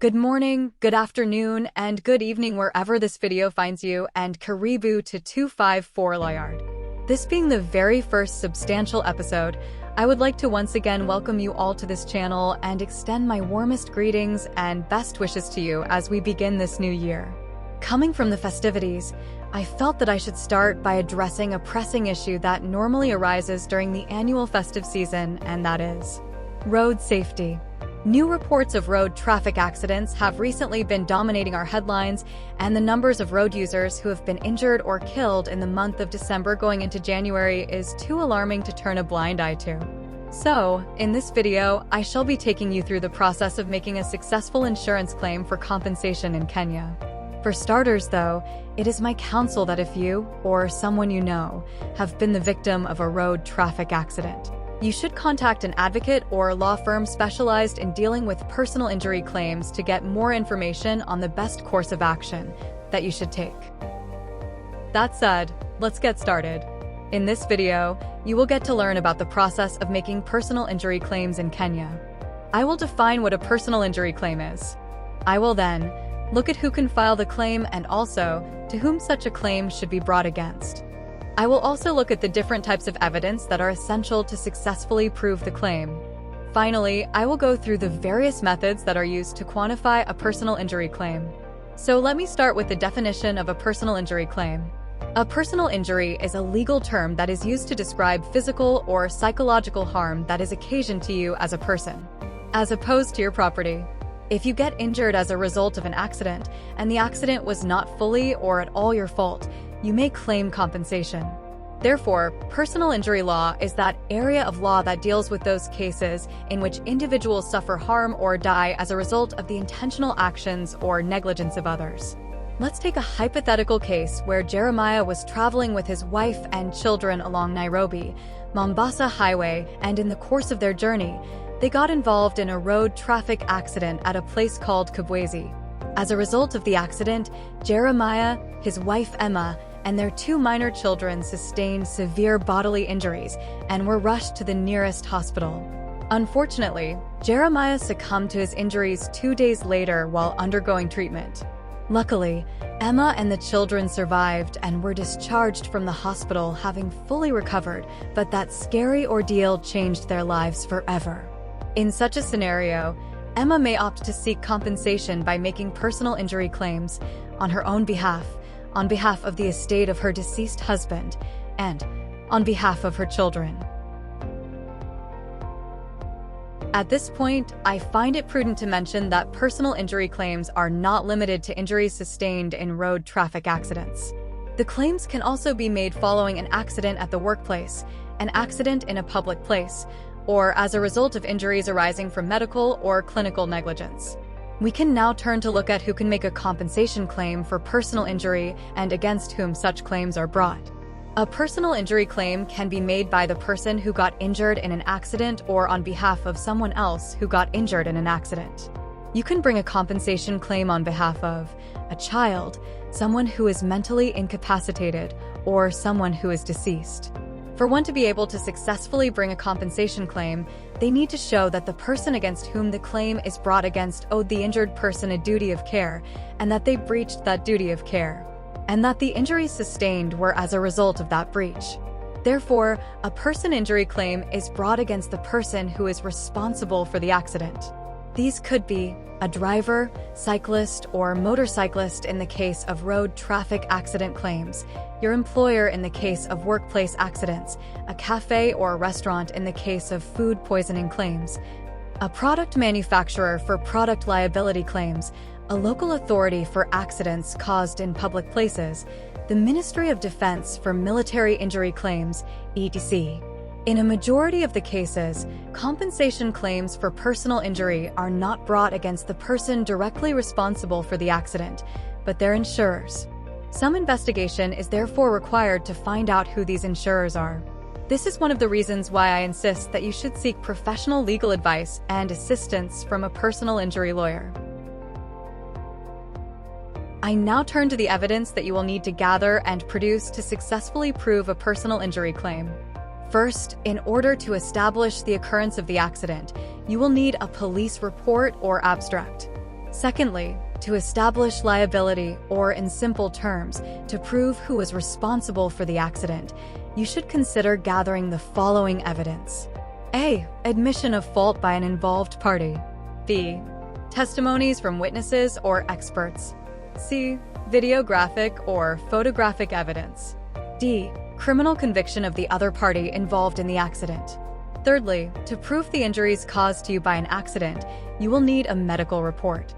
Good morning, good afternoon, and good evening wherever this video finds you, and karibu to 254 Layard. This being the very first substantial episode, I would like to once again welcome you all to this channel and extend my warmest greetings and best wishes to you as we begin this new year. Coming from the festivities, I felt that I should start by addressing a pressing issue that normally arises during the annual festive season, and that is road safety. New reports of road traffic accidents have recently been dominating our headlines, and the numbers of road users who have been injured or killed in the month of December going into January is too alarming to turn a blind eye to. So, in this video, I shall be taking you through the process of making a successful insurance claim for compensation in Kenya. For starters, though, it is my counsel that if you, or someone you know, have been the victim of a road traffic accident, you should contact an advocate or law firm specialized in dealing with personal injury claims to get more information on the best course of action that you should take. That said, let's get started. In this video, you will get to learn about the process of making personal injury claims in Kenya. I will define what a personal injury claim is. I will then look at who can file the claim and also to whom such a claim should be brought against. I will also look at the different types of evidence that are essential to successfully prove the claim. Finally, I will go through the various methods that are used to quantify a personal injury claim. So let me start with the definition of a personal injury claim. A personal injury is a legal term that is used to describe physical or psychological harm that is occasioned to you as a person, as opposed to your property. If you get injured as a result of an accident, and the accident was not fully or at all your fault, you may claim compensation. Therefore, personal injury law is that area of law that deals with those cases in which individuals suffer harm or die as a result of the intentional actions or negligence of others. Let's take a hypothetical case where Jeremiah was traveling with his wife and children along Nairobi, Mombasa Highway, and in the course of their journey, they got involved in a road traffic accident at a place called Kibwezi. As a result of the accident, Jeremiah, his wife Emma, and their two minor children sustained severe bodily injuries and were rushed to the nearest hospital. Unfortunately, Jeremiah succumbed to his injuries 2 days later while undergoing treatment. Luckily, Emma and the children survived and were discharged from the hospital having fully recovered, but that scary ordeal changed their lives forever. In such a scenario, Emma may opt to seek compensation by making personal injury claims on her own behalf, on behalf of the estate of her deceased husband, and on behalf of her children. At this point, I find it prudent to mention that personal injury claims are not limited to injuries sustained in road traffic accidents. The claims can also be made following an accident at the workplace, an accident in a public place, or as a result of injuries arising from medical or clinical negligence. We can now turn to look at who can make a compensation claim for personal injury and against whom such claims are brought. A personal injury claim can be made by the person who got injured in an accident or on behalf of someone else who got injured in an accident. You can bring a compensation claim on behalf of a child, someone who is mentally incapacitated, or someone who is deceased. For one to be able to successfully bring a compensation claim, they need to show that the person against whom the claim is brought against owed the injured person a duty of care, and that they breached that duty of care, and that the injuries sustained were as a result of that breach. Therefore, a person injury claim is brought against the person who is responsible for the accident. These could be a driver, cyclist, or motorcyclist in the case of road traffic accident claims, your employer in the case of workplace accidents, a cafe or restaurant in the case of food poisoning claims, a product manufacturer for product liability claims, a local authority for accidents caused in public places, the Ministry of Defense for military injury claims, etc. In a majority of the cases, compensation claims for personal injury are not brought against the person directly responsible for the accident, but their insurers. Some investigation is therefore required to find out who these insurers are. This is one of the reasons why I insist that you should seek professional legal advice and assistance from a personal injury lawyer. I now turn to the evidence that you will need to gather and produce to successfully prove a personal injury claim. First, in order to establish the occurrence of the accident, you will need a police report or abstract. Secondly, to establish liability, or in simple terms, to prove who was responsible for the accident, you should consider gathering the following evidence. A. Admission of fault by an involved party. B. Testimonies from witnesses or experts. C. Videographic or photographic evidence. D. Criminal conviction of the other party involved in the accident. Thirdly, to prove the injuries caused to you by an accident, you will need a medical report.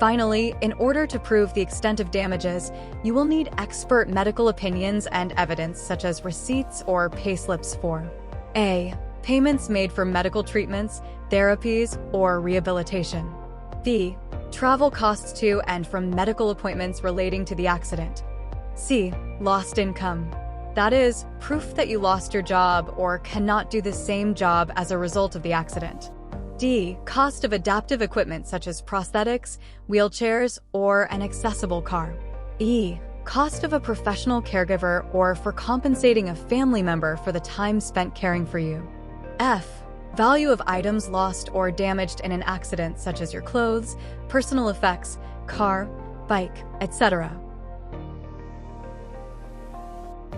Finally, in order to prove the extent of damages, you will need expert medical opinions and evidence such as receipts or payslips for A. Payments made for medical treatments, therapies, or rehabilitation. B. Travel costs to and from medical appointments relating to the accident. C. Lost income. That is, proof that you lost your job or cannot do the same job as a result of the accident. D. Cost of adaptive equipment such as prosthetics, wheelchairs, or an accessible car. E. Cost of a professional caregiver or for compensating a family member for the time spent caring for you. F. Value of items lost or damaged in an accident such as your clothes, personal effects, car, bike, etc.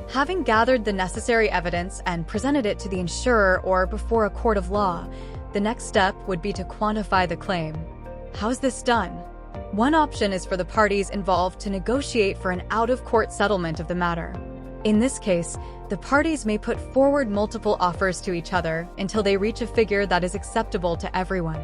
Having gathered the necessary evidence and presented it to the insurer or before a court of law, the next step would be to quantify the claim. How's this done? One option is for the parties involved to negotiate for an out-of-court settlement of the matter. In this case, the parties may put forward multiple offers to each other until they reach a figure that is acceptable to everyone.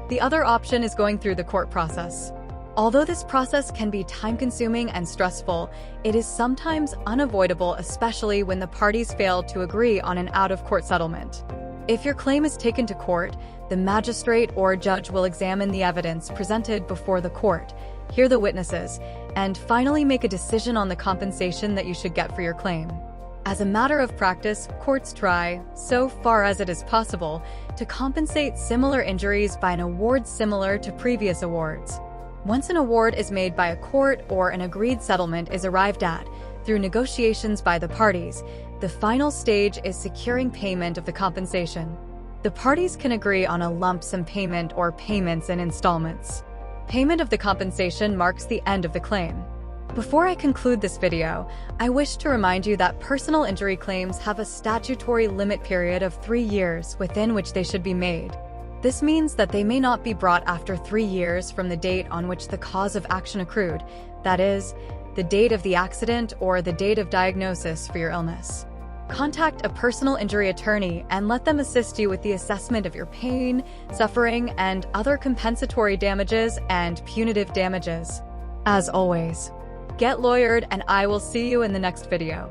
The other option is going through the court process. Although this process can be time-consuming and stressful, it is sometimes unavoidable, especially when the parties fail to agree on an out-of-court settlement. If your claim is taken to court, the magistrate or judge will examine the evidence presented before the court, hear the witnesses, and finally make a decision on the compensation that you should get for your claim. As a matter of practice, courts try, so far as it is possible, to compensate similar injuries by an award similar to previous awards. Once an award is made by a court or an agreed settlement is arrived at, through negotiations by the parties, the final stage is securing payment of the compensation. The parties can agree on a lump sum payment or payments in installments. Payment of the compensation marks the end of the claim. Before I conclude this video, I wish to remind you that personal injury claims have a statutory limit period of 3 years within which they should be made. This means that they may not be brought after 3 years from the date on which the cause of action accrued, that is, the date of the accident or the date of diagnosis for your illness. Contact a personal injury attorney and let them assist you with the assessment of your pain, suffering, and other compensatory damages and punitive damages. As always, get lawyered, and I will see you in the next video.